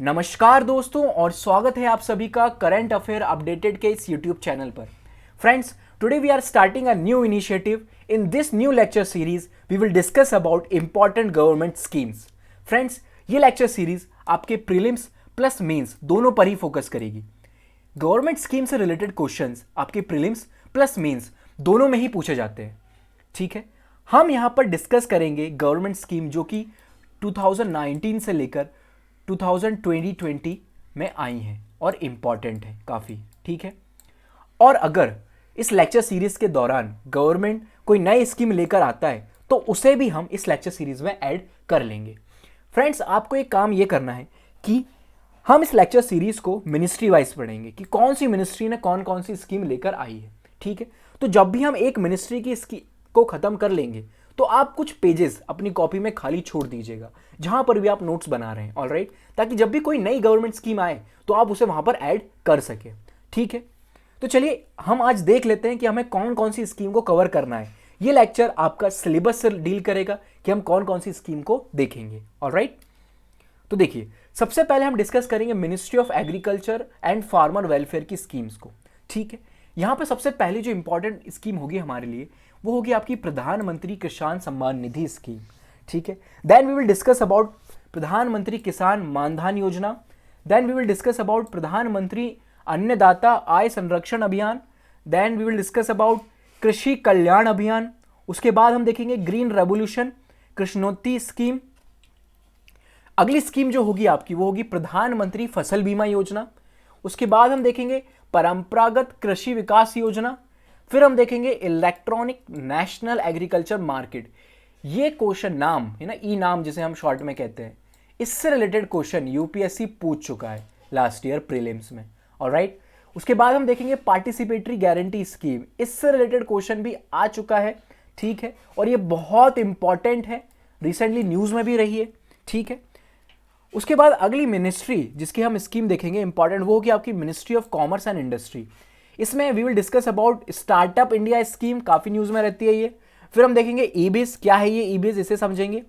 नमस्कार दोस्तों और स्वागत है आप सभी का करंट अफेयर अपडेटेड के इस यूट्यूब चैनल पर। Friends, today we are starting a new initiative. In this new lecture series we will discuss about important government schemes. Friends, ये लेक्चर सीरीज आपके प्रीलिम्स प्लस मेंस दोनों पर ही focus करेगी। Government scheme से related questions आपके prelims plus mains दोनों में ही पूछे जाते हैं। ठीक है, हम यहाँ पर डिस्कस करेंगे गवर्नमेंट स्कीम जो कि 2019 से लेकर 2020 में आई हैं और इम्पॉर्टेंट है काफ़ी। ठीक है, और अगर इस लेक्चर सीरीज के दौरान गवर्नमेंट कोई नई स्कीम लेकर आता है तो उसे भी हम इस लेक्चर सीरीज में ऐड कर लेंगे। फ्रेंड्स, आपको एक काम ये करना है कि हम इस लेक्चर सीरीज को मिनिस्ट्री वाइज पढ़ेंगे कि कौन सी मिनिस्ट्री ने कौन कौन सी स्कीम लेकर आई है। ठीक है, तो जब भी हम एक मिनिस्ट्री की स्कीम को खत्म कर लेंगे तो आप कुछ पेजेस अपनी कॉपी में खाली छोड़ दीजिएगा जहां पर भी आप नोट्स बना रहे हैं। ऑलराइट, ताकि जब भी कोई नई गवर्नमेंट स्कीम आए तो आप उसे वहां पर ऐड कर सके। ठीक है, तो चलिए हम आज देख लेते हैं कि हमें कौन कौन सी स्कीम को कवर करना है। ये लेक्चर आपका सिलेबस से डील करेगा कि हम कौन कौन सी स्कीम को देखेंगे। ऑलराइट, तो देखिए, सबसे पहले हम डिस्कस करेंगे ministry of agriculture and farmer welfare की स्कीम्स को। ठीक है, यहां पर सबसे पहली जो इंपॉर्टेंट स्कीम होगी हमारे लिए वो होगी आपकी प्रधानमंत्री किसान सम्मान निधि स्कीम। ठीक है, then we will discuss about Pradhanmantri Kisan Maandhan Yojana. Then we will discuss about Pradhanmantri Annadata Aay Sanrakshan Abhiyan. Then we will discuss about Krishi Kalyan Abhiyan. उसके बाद हम देखेंगे ग्रीन रेवोल्यूशन कृष्णोत्ती स्कीम। अगली स्कीम जो होगी आपकी वो होगी प्रधानमंत्री फसल बीमा योजना। उसके बाद हम देखेंगे परंपरागत कृषि विकास योजना। फिर हम देखेंगे इलेक्ट्रॉनिक नेशनल एग्रीकल्चर मार्केट। ये क्वेश्चन नाम है ना, ई नाम जिसे हम शॉर्ट में कहते हैं, इससे रिलेटेड क्वेश्चन यूपीएससी पूछ चुका है लास्ट ईयर प्रीलिम्स में। ऑलराइट, उसके बाद हम देखेंगे पार्टिसिपेटरी गारंटी स्कीम। इससे रिलेटेड क्वेश्चन भी आ चुका है। ठीक है, और ये बहुत इंपॉर्टेंट है, रिसेंटली न्यूज में भी रही है। ठीक है, उसके बाद अगली मिनिस्ट्री जिसकी हम स्कीम देखेंगे इंपॉर्टेंट वो होगी आपकी ministry of commerce and industry. इसमें we will discuss about startup India scheme, काफी न्यूज में रहती है ये। फिर हम देखेंगे ईबीज, क्या है ये ईबीज, इसे समझेंगे।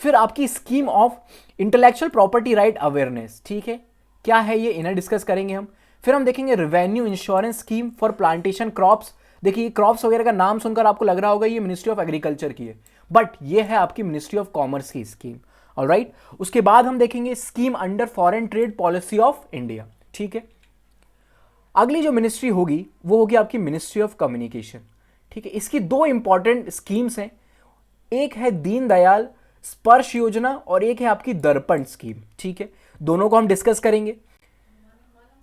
फिर आपकी scheme of intellectual property right awareness. ठीक है, क्या है ये, इन्हें डिस्कस करेंगे हम। फिर हम देखेंगे revenue insurance scheme for plantation crops. देखिए, क्रॉप्स वगैरह का नाम सुनकर आपको लग रहा होगा ये मिनिस्ट्री ऑफ एग्रीकल्चर की है, बट ये है आपकी मिनिस्ट्री ऑफ कॉमर्स की स्कीम। ऑलराइट, उसके बाद हम देखेंगे scheme under foreign trade policy of India. ठीक है, अगली जो मिनिस्ट्री होगी वो होगी आपकी मिनिस्ट्री ऑफ कम्युनिकेशन। ठीक है, इसकी दो इंपॉर्टेंट स्कीम्स हैं, एक है दीनदयाल स्पर्श योजना और एक है आपकी दर्पण स्कीम। ठीक है, दोनों को हम डिस्कस करेंगे।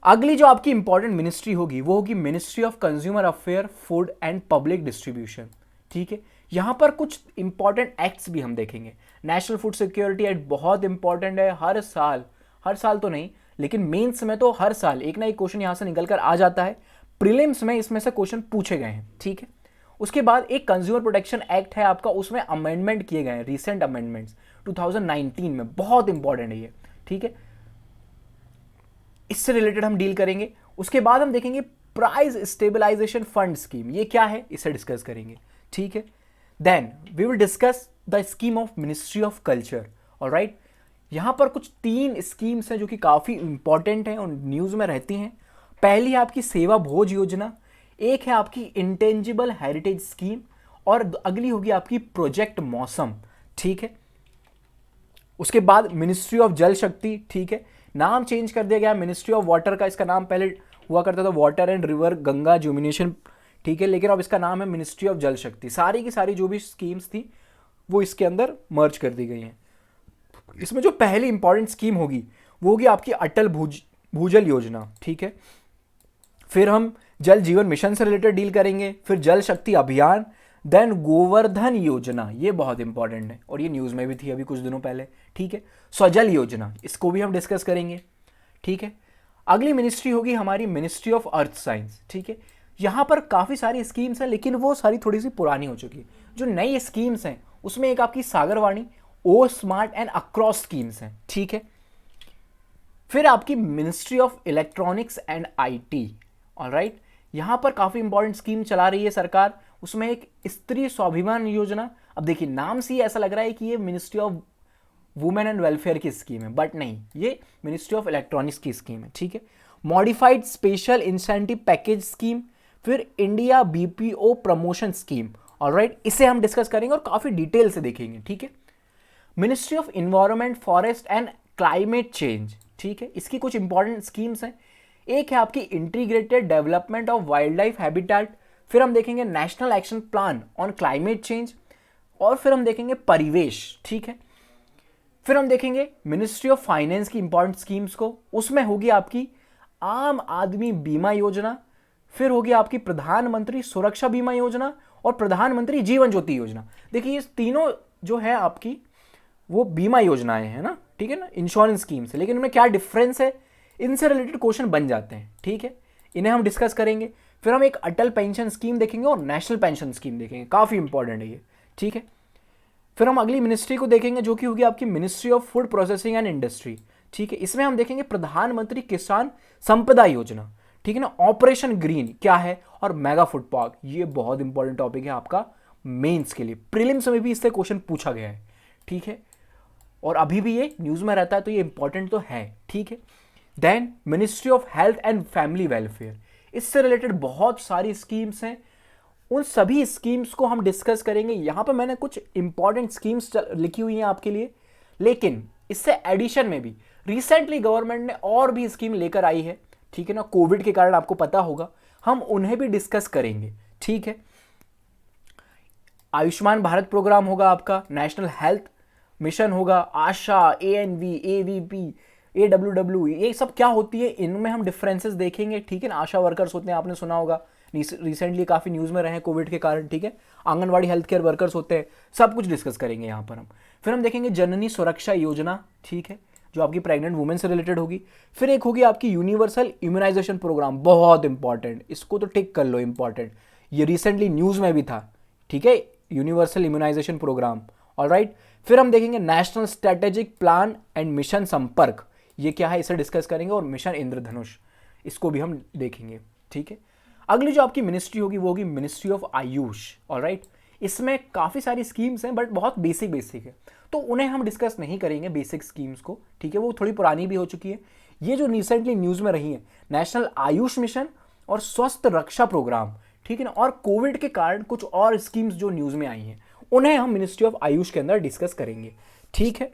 अगली जो आपकी इंपॉर्टेंट मिनिस्ट्री होगी वो होगी ministry of consumer affair food and public distribution. ठीक है, यहां पर कुछ इंपॉर्टेंट एक्ट्स भी हम देखेंगे। नेशनल फूड सिक्योरिटी एक्ट बहुत इंपॉर्टेंट है, हर साल तो नहीं लेकिन मेंस में तो हर साल एक ना एक क्वेश्चन यहां से निकल कर आ जाता है। प्रीलिम्स में इसमें से क्वेश्चन पूछे गए हैं। ठीक है, उसके बाद एक कंज्यूमर प्रोटेक्शन एक्ट है आपका, उसमें अमेंडमेंट किए गए हैं, रिसेंट अमेंडमेंट्स 2019 में, बहुत इंपॉर्टेंट है ये। ठीक है, इससे रिलेटेड हम डील करेंगे। उसके बाद हम देखेंगे प्राइस स्टेबलाइजेशन फंड स्कीम, ये क्या है इसे डिस्कस करेंगे। ठीक है, then we will discuss the scheme of ministry of culture. Alright, यहां पर कुछ तीन स्कीम्स हैं जो कि काफी इंपॉर्टेंट हैं और न्यूज में रहती हैं। पहली है आपकी सेवा भोज योजना, एक है आपकी इंटेंजिबल हेरिटेज स्कीम और अगली होगी आपकी प्रोजेक्ट मौसम। ठीक है, उसके बाद मिनिस्ट्री ऑफ जल शक्ति। ठीक है, नाम चेंज कर दिया गया मिनिस्ट्री ऑफ वाटर का, इसका नाम पहले हुआ करता था वाटर एंड रिवर गंगा जुमिनेशन। ठीक है, लेकिन अब इसका नाम है मिनिस्ट्री ऑफ जल शक्ति। सारी की सारी जो भी स्कीम्स थी वो इसके अंदर मर्ज कर दी गई हैं। इसमें जो पहली इंपॉर्टेंट स्कीम होगी वो होगी आपकी अटल भूजल योजना। ठीक है, फिर हम जल जीवन मिशन से रिलेटेड डील करेंगे, फिर जल शक्ति अभियान, देन गोवर्धन योजना, ये बहुत इंपॉर्टेंट है और ये न्यूज में भी थी अभी कुछ दिनों पहले। ठीक है, स्वजल योजना, इसको भी हम डिस्कस करेंगे। ठीक है, अगली मिनिस्ट्री होगी हमारी मिनिस्ट्री ऑफ अर्थ साइंस। ठीक है, यहां पर काफी सारी स्कीम्स हैं लेकिन वो सारी थोड़ी सी पुरानी हो चुकी है। जो नई स्कीम्स हैं उसमें एक आपकी सागरवाणी, ओ स्मार्ट एंड अक्रॉस स्कीम्स हैं। ठीक है, फिर आपकी ministry of electronics and IT. Alright, यहां पर काफी इंपॉर्टेंट स्कीम चला रही है सरकार, उसमें एक स्त्री स्वाभिमान योजना। अब देखिए, नाम से ही ऐसा लग रहा है कि ये ministry of women and welfare की स्कीम है, बट नहीं, ये मिनिस्ट्री ऑफ इलेक्ट्रॉनिक्स की स्कीम है, ठीक है। Modified special incentive package scheme, फिर India BPO promotion scheme, alright, इसे हम डिस्कस करेंगे और काफी डिटेल से देखेंगे, ठीक है। Ministry of environment forest and climate change, ठीक है, इसकी कुछ इंपॉर्टेंट स्कीम्स हैं। एक है आपकी integrated development of wild life habitat, फिर हम देखेंगे national action plan on climate change, और फिर हम देखेंगे परिवेश, ठीक है। फिर हम देखेंगे मिनिस्ट्री ऑफ फाइनेंस की इंपॉर्टेंट स्कीम्स को, उसमें होगी आपकी आम आदमी बीमा योजना, फिर होगी आपकी प्रधानमंत्री सुरक्षा बीमा योजना और प्रधानमंत्री जीवन ज्योति योजना। देखिए ये तीनों जो है आपकी वो बीमा योजनाएं हैं ना, ठीक है ना, इंश्योरेंस स्कीम से, लेकिन इनमें क्या डिफरेंस है, इनसे रिलेटेड क्वेश्चन बन जाते हैं, ठीक है, इन्हें हम डिस्कस करेंगे। फिर हम एक अटल पेंशन स्कीम देखेंगे और नेशनल पेंशन स्कीम देखेंगे, काफी इंपॉर्टेंट है ये, ठीक है। फिर हम अगली मिनिस्ट्री को देखेंगे जो कि होगी आपकी ministry of food processing and industry, ठीक है। इसमें हम देखेंगे प्रधानमंत्री किसान संपदा योजना, ठीक है ना, ऑपरेशन ग्रीन क्या है, और मेगा फूड पार्क, ये बहुत इंपॉर्टेंट टॉपिक है आपका मेंस के लिए, प्रीलिम्स में भी इससे क्वेश्चन पूछा गया है, ठीक है, और अभी भी ये न्यूज में रहता है, तो ये इंपॉर्टेंट तो है, ठीक है। Then ministry of health and family welfare, इससे रिलेटेड बहुत सारी स्कीम्स हैं, उन सभी स्कीम्स को हम डिस्कस करेंगे। यहां पर मैंने कुछ इंपॉर्टेंट स्कीम्स लिखी हुई हैं आपके लिए, लेकिन इससे एडिशन में भी रिसेंटली गवर्नमेंट ने और भी स्कीम लेकर आई है, ठीक है ना, कोविड के कारण आपको पता होगा, हम उन्हें भी डिस्कस करेंगे, ठीक है। आयुष्मान भारत प्रोग्राम होगा आपका, नेशनल हेल्थ मिशन होगा, आशा, एएनवी, एवीपी, एडब्ल्यूडब्ल्यू, ये सब क्या होती है, इनमें हम डिफरेंसेस देखेंगे, ठीक है ना। आशा वर्कर्स होते हैं, आपने सुना होगा, रिसेंटली काफी न्यूज में रहे हैं कोविड के कारण, ठीक है। आंगनवाड़ी हेल्थ केयर वर्कर्स होते हैं, सब कुछ डिस्कस करेंगे यहाँ पर हम। फिर हम देखेंगे जननी सुरक्षा योजना, ठीक है, जो आपकी प्रेग्नेंट वुमेन से रिलेटेड होगी। फिर एक होगी आपकी यूनिवर्सल इम्यूनाइजेशन प्रोग्राम, बहुत इंपॉर्टेंट, इसको तो टिक कर लो, इंपॉर्टेंट, ये रिसेंटली न्यूज में भी था, ठीक है, यूनिवर्सल इम्यूनाइजेशन प्रोग्राम, ऑलराइट। फिर हम देखेंगे national strategic plan and mission संपर्क, ये क्या है, इसे डिस्कस करेंगे, और मिशन इंद्रधनुष, इसको भी हम देखेंगे, ठीक है। अगली जो आपकी मिनिस्ट्री होगी वो होगी मिनिस्ट्री ऑफ आयुष, ऑलराइट, इसमें काफी सारी स्कीम्स हैं, बट बहुत बेसिक है, तो उन्हें हम डिस्कस नहीं करेंगे, बेसिक स्कीम्स को, ठीक है, वो थोड़ी पुरानी भी हो चुकी है। ये जो रिसेंटली न्यूज में रही है, नेशनल आयुष मिशन और स्वस्थ रक्षा प्रोग्राम, ठीक है ना, और कोविड के कारण कुछ और स्कीम्स जो न्यूज में आई हैं, उन्हें हम मिनिस्ट्री ऑफ आयुष के अंदर डिस्कस करेंगे, ठीक है।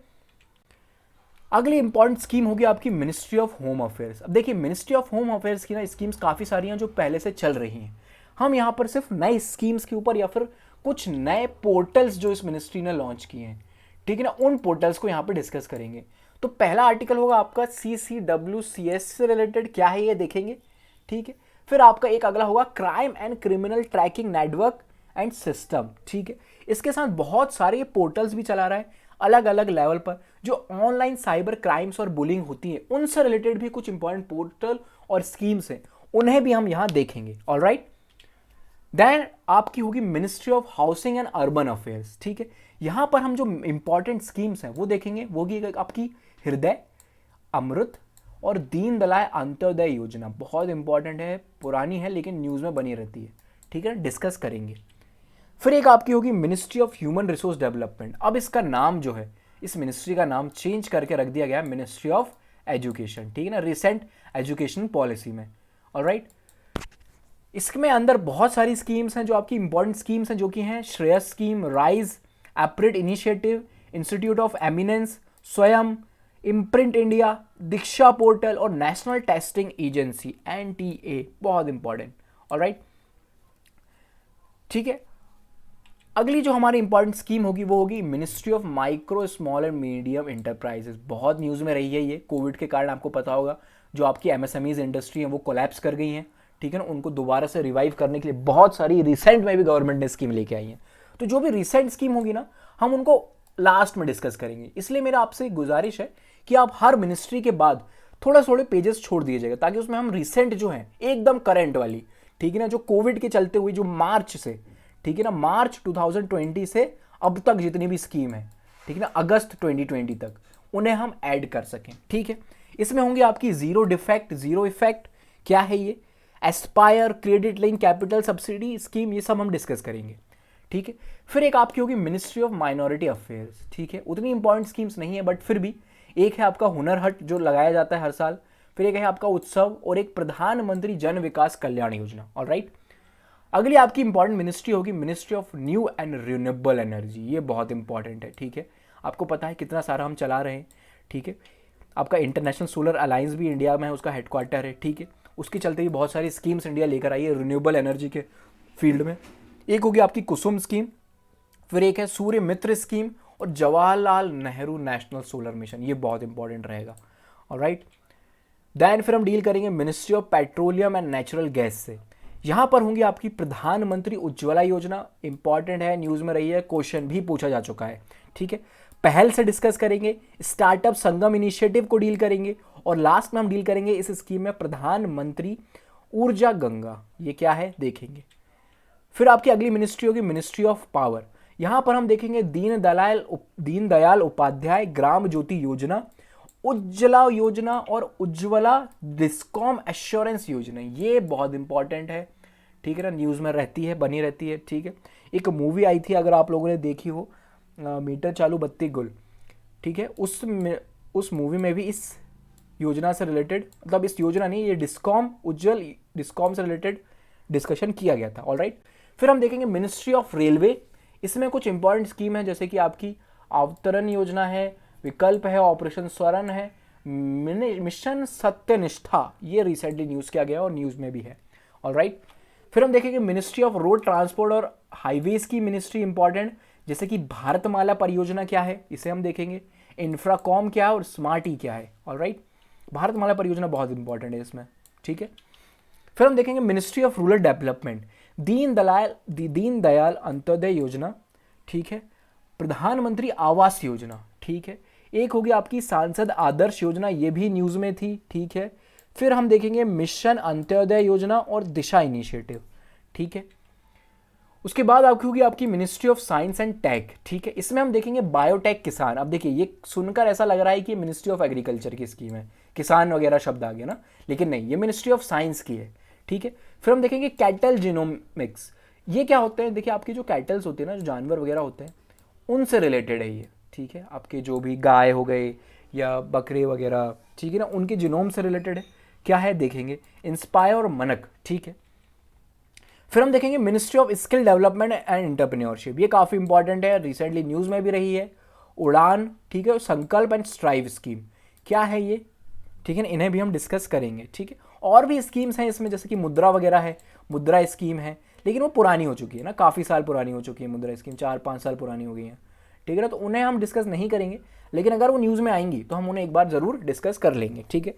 अगली इंपॉर्टेंट स्कीम होगी आपकी मिनिस्ट्री ऑफ होम अफेयर्स। अब देखिए मिनिस्ट्री ऑफ होम अफेयर्स की ना स्कीम्स काफ़ी सारी हैं जो पहले से चल रही हैं, हम यहाँ पर सिर्फ नए स्कीम्स के ऊपर या फिर कुछ नए पोर्टल्स जो इस मिनिस्ट्री ने लॉन्च किए हैं, ठीक है ना, उन पोर्टल्स को यहाँ पर डिस्कस करेंगे। तो पहला आर्टिकल होगा आपका CCWCS से रिलेटेड, क्या है ये देखेंगे, ठीक है। फिर आपका एक अगला होगा crime and criminal tracking network and system, ठीक है। इसके साथ बहुत सारे पोर्टल्स भी चला रहा है अलग अलग लेवल पर, जो ऑनलाइन साइबर क्राइम्स और बुलिंग होती है उनसे रिलेटेड भी कुछ इंपॉर्टेंट पोर्टल और स्कीम्स हैं, उन्हें भी हम यहां देखेंगे, ऑलराइट। देन आपकी होगी ministry of housing and urban affairs, ठीक है। यहां पर हम जो इंपॉर्टेंट स्कीम्स हैं वो देखेंगे, वो होगी आपकी हृदय, अमृत और दीन दयाल अंत्योदय योजना, बहुत इंपॉर्टेंट है, पुरानी है लेकिन न्यूज में बनी रहती है, ठीक है, डिस्कस करेंगे। फिर एक आपकी होगी ministry of human resource development. अब इसका नाम जो है, इस मिनिस्ट्री का नाम चेंज करके रख दिया गया है मिनिस्ट्री ऑफ एजुकेशन, ठीक है ना, रिसेंट एजुकेशन पॉलिसी में, ऑलराइट। इसमें अंदर बहुत सारी स्कीम्स हैं जो आपकी इंपॉर्टेंट स्कीम्स हैं, जो कि हैं श्रेयस स्कीम, राइज, एप्रिट initiative, institute of eminence, Swayam, imprint India, Diksha portal और नेशनल टेस्टिंग एजेंसी NTA, बहुत इंपॉर्टेंट, ऑलराइट, ठीक है। अगली जो हमारी इंपॉर्टेंट स्कीम होगी वो होगी ministry of micro small and medium enterprises, बहुत न्यूज़ में रही है ये, कोविड के कारण आपको पता होगा जो आपकी MSMEs इंडस्ट्री है वो कोलैप्स कर गई हैं, ठीक है ना, उनको दोबारा से रिवाइव करने के लिए बहुत सारी रिसेंट में भी गवर्नमेंट ने स्कीम लेके आई है। तो जो भी रिसेंट स्कीम होगी ना, हम उनको लास्ट में डिस्कस करेंगे, इसलिए मेरा आपसे गुजारिश है कि आप हर मिनिस्ट्री के बाद थोड़े पेजेस छोड़ दीजिएगा, ताकि उसमें हम रिसेंट जो है एकदम करंट वाली, ठीक है ना, जो कोविड के चलते हुए जो मार्च से, ठीक है ना, मार्च 2020 से अब तक जितनी भी स्कीम है, ठीक है ना, अगस्त 2020 तक, उन्हें हम ऐड कर सकें, ठीक है। इसमें होंगे आपकी जीरो डिफेक्ट, जीरो इफेक्ट, क्या है ये, Aspire, credit link capital subsidy scheme, ये सब हम डिस्कस करेंगे, ठीक है। फिर एक आपकी होगी मिनिस्ट्री ऑफ माइनॉरिटी अफेयर्स, ठीक है, उतनी इंपॉर्टेंट स्कीम्स नहीं है बट फिर भी। एक है आपका हुनर हट जो लगाया जाता है हर साल, फिर एक है आपका उत्सव, और एक प्रधानमंत्री जन विकास कल्याण योजना। ऑलराइट, अगली आपकी इंपॉर्टेंट मिनिस्ट्री होगी ministry of new and renewable energy. ये बहुत इंपॉर्टेंट है, ठीक है। आपको पता है कितना सारा हम चला रहे हैं, ठीक है। आपका इंटरनेशनल सोलर अलायंस भी इंडिया में है, उसका हेडक्वार्टर है, ठीक है। उसके चलते भी बहुत सारी स्कीम्स इंडिया लेकर आई है रिन्यूएबल एनर्जी के फील्ड में। एक होगी आपकी कुसुम स्कीम, फिर एक है सूर्य मित्र स्कीम, और Jawaharlal Nehru national solar mission. ये बहुत इंपॉर्टेंट रहेगा। ऑलराइट, देन फिर हम डील करेंगे ministry of petroleum and natural gas से। यहां पर होंगी आपकी प्रधानमंत्री उज्ज्वला योजना। इंपॉर्टेंट है, न्यूज में रही है, क्वेश्चन भी पूछा जा चुका है, ठीक है। पहल से डिस्कस करेंगे, स्टार्टअप संगम इनिशिएटिव को डील करेंगे, और लास्ट में हम डील करेंगे इस स्कीम में प्रधानमंत्री ऊर्जा गंगा। ये क्या है देखेंगे। फिर आपकी अगली मिनिस्ट्री होगी मिनिस्ट्री ऑफ पावर। यहां पर हम देखेंगे दीनदयाल उपाध्याय ग्राम ज्योति योजना, उज्ज्वला योजना, और उज्ज्वला डिस्कॉम एश्योरेंस योजना। ये बहुत इंपॉर्टेंट है, ठीक है ना, न्यूज़ में रहती है, बनी रहती है, ठीक है। एक मूवी आई थी, अगर आप लोगों ने देखी हो, मीटर चालू बत्ती गुल, ठीक है, उस मूवी में भी इस योजना से रिलेटेड, मतलब इस योजना नहीं, ये उज्ज्वल डिस्कॉम से रिलेटेड डिस्कशन किया गया था। ऑलराइट, फिर हम देखेंगे मिनिस्ट्री ऑफ रेलवे। इसमें कुछ इंपॉर्टेंट स्कीम है, जैसे कि आपकी अवतरण योजना है, विकल्प है, ऑपरेशन स्वर्ण है, मिशन सत्यनिष्ठा। ये रिसेंटली न्यूज़ किया गया और न्यूज़ में भी है। ऑलराइट, फिर हम देखेंगे मिनिस्ट्री ऑफ रोड ट्रांसपोर्ट और हाईवेज की मिनिस्ट्री इंपॉर्टेंट, जैसे कि भारतमाला परियोजना क्या है, इसे हम देखेंगे। इंफ्राकॉम क्या है और स्मार्ट ई क्या है। ऑलराइट, भारतमाला परियोजना बहुत इंपॉर्टेंट है इसमें, ठीक है। फिर हम देखेंगे ministry of rural development, Deendayal Antyodaya योजना, ठीक है, प्रधानमंत्री आवास योजना, ठीक है। एक होगी आपकी सांसद आदर्श योजना, ये भी न्यूज़ में थी, ठीक है। फिर हम देखेंगे मिशन अंत्योदय योजना और दिशा इनिशिएटिव, ठीक है। उसके बाद आपकी होगी आपकी ministry of science and tech, ठीक है। इसमें हम देखेंगे बायोटेक किसान। अब देखिए, ये सुनकर ऐसा लग रहा है कि मिनिस्ट्री ऑफ एग्रीकल्चर की स्कीम है, किसान वगैरह शब्द आ गया ना, लेकिन नहीं, ये मिनिस्ट्री ऑफ साइंस की है, ठीक है। फिर हम देखेंगे कैटल जीनोमिक्स। ये क्या होते हैं, देखिए आपके जो कैटल्स होते हैं ना, जो जानवर वगैरह होते हैं, उनसे रिलेटेड है ये, ठीक है। आपके जो भी गाय हो गए या बकरे वगैरह, ठीक है ना, उनके जीनोम से रिलेटेड है। क्या है देखेंगे, इंस्पायर और मनक, ठीक है। फिर हम देखेंगे ministry of skill development and entrepreneurship. ये काफ़ी इंपॉर्टेंट है, रिसेंटली न्यूज़ में भी रही है। उड़ान, ठीक है, संकल्प एंड स्ट्राइव स्कीम क्या है ये, ठीक है ना, इन्हें भी हम डिस्कस करेंगे, ठीक है। और भी स्कीम्स हैं इसमें, जैसे कि मुद्रा वगैरह है, मुद्रा स्कीम है, लेकिन वो पुरानी हो चुकी है ना, काफ़ी साल पुरानी हो चुकी है मुद्रा स्कीम, 4-5 साल पुरानी हो गई है, ठीक है ना, तो उन्हें हम डिस्कस नहीं करेंगे, लेकिन अगर वो न्यूज़ में आएंगी तो हम उन्हें एक बार ज़रूर डिस्कस कर लेंगे, ठीक है।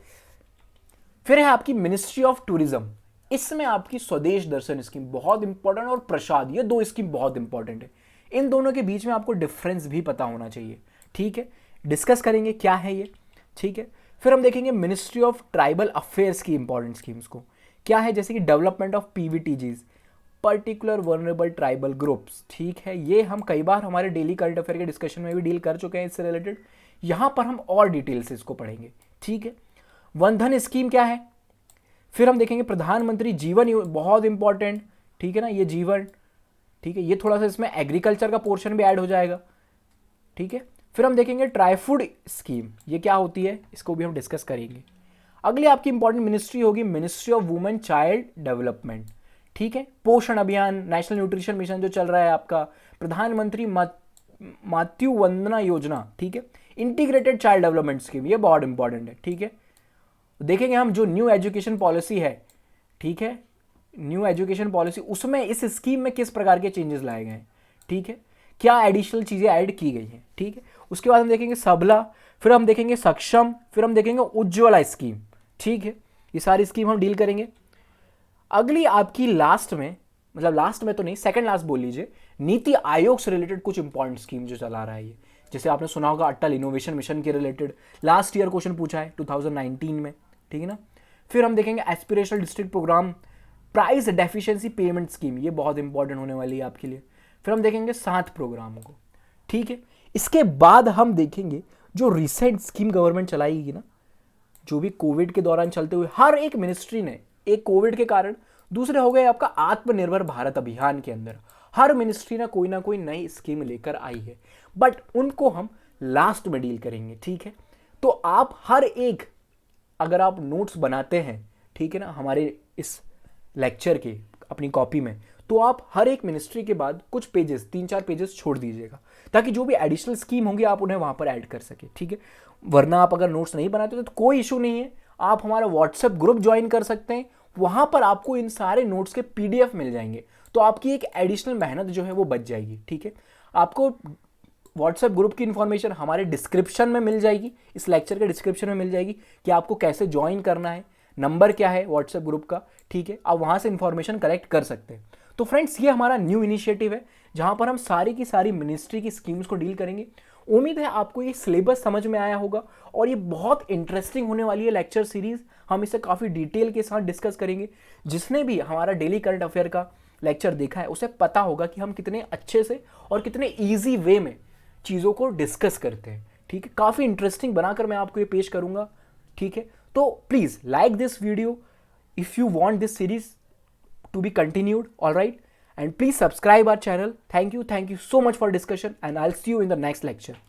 फिर है आपकी मिनिस्ट्री ऑफ टूरिज्म। इसमें आपकी स्वदेश दर्शन स्कीम बहुत इंपॉर्टेंट, और प्रसाद, ये दो स्कीम बहुत इंपॉर्टेंट है। इन दोनों के बीच में आपको डिफरेंस भी पता होना चाहिए, ठीक है। डिस्कस करेंगे क्या है ये, ठीक है। फिर हम देखेंगे मिनिस्ट्री ऑफ ट्राइबल अफेयर्स की इंपॉर्टेंट स्कीम्स को, क्या है, जैसे कि development of PVTGs, particular vulnerable tribal groups, ठीक है। ये हम कई बार हमारे डेली करंट अफेयर के डिस्कशन में भी डील कर चुके हैं इससे रिलेटेड, यहाँ पर हम और डिटेल से इसको पढ़ेंगे, ठीक है। वनधन स्कीम क्या है। फिर हम देखेंगे प्रधानमंत्री जीवन, बहुत इंपॉर्टेंट, ठीक है ना, ये जीवन, ठीक है, ये थोड़ा सा इसमें एग्रीकल्चर का पोर्शन भी ऐड हो जाएगा, ठीक है। फिर हम देखेंगे ट्राईफूड स्कीम, ये क्या होती है, इसको भी हम डिस्कस करेंगे। अगली आपकी इंपॉर्टेंट मिनिस्ट्री होगी ministry of women child development, ठीक है। पोषण अभियान, नेशनल न्यूट्रिशन मिशन जो चल रहा है आपका, प्रधानमंत्री मातृ वंदना योजना, ठीक है। इंटीग्रेटेड चाइल्ड डेवलपमेंट स्कीम, ये बहुत इंपॉर्टेंट है, ठीक है। देखेंगे हम जो न्यू एजुकेशन पॉलिसी है, ठीक है, न्यू एजुकेशन पॉलिसी, उसमें इस स्कीम में किस प्रकार के चेंजेस लाए गए हैं, ठीक है, क्या एडिशनल चीज़ें ऐड की गई हैं, ठीक है। उसके बाद हम देखेंगे सबला, फिर हम देखेंगे सक्षम, फिर हम देखेंगे उज्ज्वला स्कीम, ठीक है। ये सारी स्कीम हम डील करेंगे। अगली आपकी लास्ट में, मतलब लास्ट में तो नहीं, सेकंड लास्ट बोल लीजिए, नीति आयोग से रिलेटेड कुछ इंपॉर्टेंट स्कीम जो चला रहा है ये, जैसे आपने सुना होगा अटल इनोवेशन मिशन के रिलेटेड, लास्ट ईयर क्वेश्चन पूछा है 2019 में, ठीक है ना। फिर हम देखेंगे aspirational district program, price deficiency payment scheme, ये बहुत इंपॉर्टेंट होने वाली है आपके लिए। फिर हम देखेंगे 7 प्रोग्रामों को, ठीक है। इसके बाद हम देखेंगे जो रिसेंट स्कीम गवर्नमेंट चलाएगी ना, जो भी कोविड के दौरान चलते हुए हर एक मिनिस्ट्री ने, एक कोविड के कारण, दूसरे हो गए आपका आत्मनिर्भर भारत अभियान के अंदर हर मिनिस्ट्री ना कोई नई स्कीम लेकर आई है, बट उनको हम लास्ट में डील करेंगे, ठीक है। तो आप हर एक, अगर आप नोट्स बनाते हैं, ठीक है ना, हमारे इस लेक्चर के अपनी कॉपी में, तो आप हर एक मिनिस्ट्री के बाद कुछ पेजेस, 3-4 पेजेस छोड़ दीजिएगा, ताकि जो भी एडिशनल स्कीम होंगी आप उन्हें वहां पर ऐड कर सके, ठीक है। वरना आप अगर नोट्स नहीं बनाते तो कोई इशू नहीं है, आप हमारा व्हाट्सएप ग्रुप ज्वाइन कर सकते हैं, वहां पर आपको इन सारे नोट्स के पीडीएफ मिल जाएंगे, तो आपकी एक एडिशनल मेहनत जो है वो बच जाएगी, ठीक है। आपको व्हाट्सएप ग्रुप की इंफॉर्मेशन हमारे डिस्क्रिप्शन में मिल जाएगी, इस लेक्चर के डिस्क्रिप्शन में मिल जाएगी कि आपको कैसे ज्वाइन करना है, नंबर क्या है व्हाट्सएप ग्रुप का, ठीक है। आप वहां से इंफॉर्मेशन कलेक्ट कर सकते हैं। तो फ्रेंड्स, ये हमारा न्यू इनिशिएटिव है जहां पर हम सारी की सारी मिनिस्ट्री की स्कीम्स को डील करेंगे। उम्मीद है आपको ये सिलेबस समझ में आया होगा और ये बहुत इंटरेस्टिंग होने वाली है लेक्चर सीरीज। हम इसे काफ़ी डिटेल के साथ डिस्कस करेंगे। जिसने भी हमारा डेली करंट अफेयर का लेक्चर देखा है उसे पता होगा कि हम कितने अच्छे से और कितने ईजी वे में चीज़ों को डिस्कस करते हैं, ठीक है। काफ़ी इंटरेस्टिंग बनाकर मैं आपको ये पेश करूंगा, ठीक है। तो please like this video if you want this series to be continued, all right, and please subscribe our channel. Thank you so much for discussion, and I'll see you in the next lecture.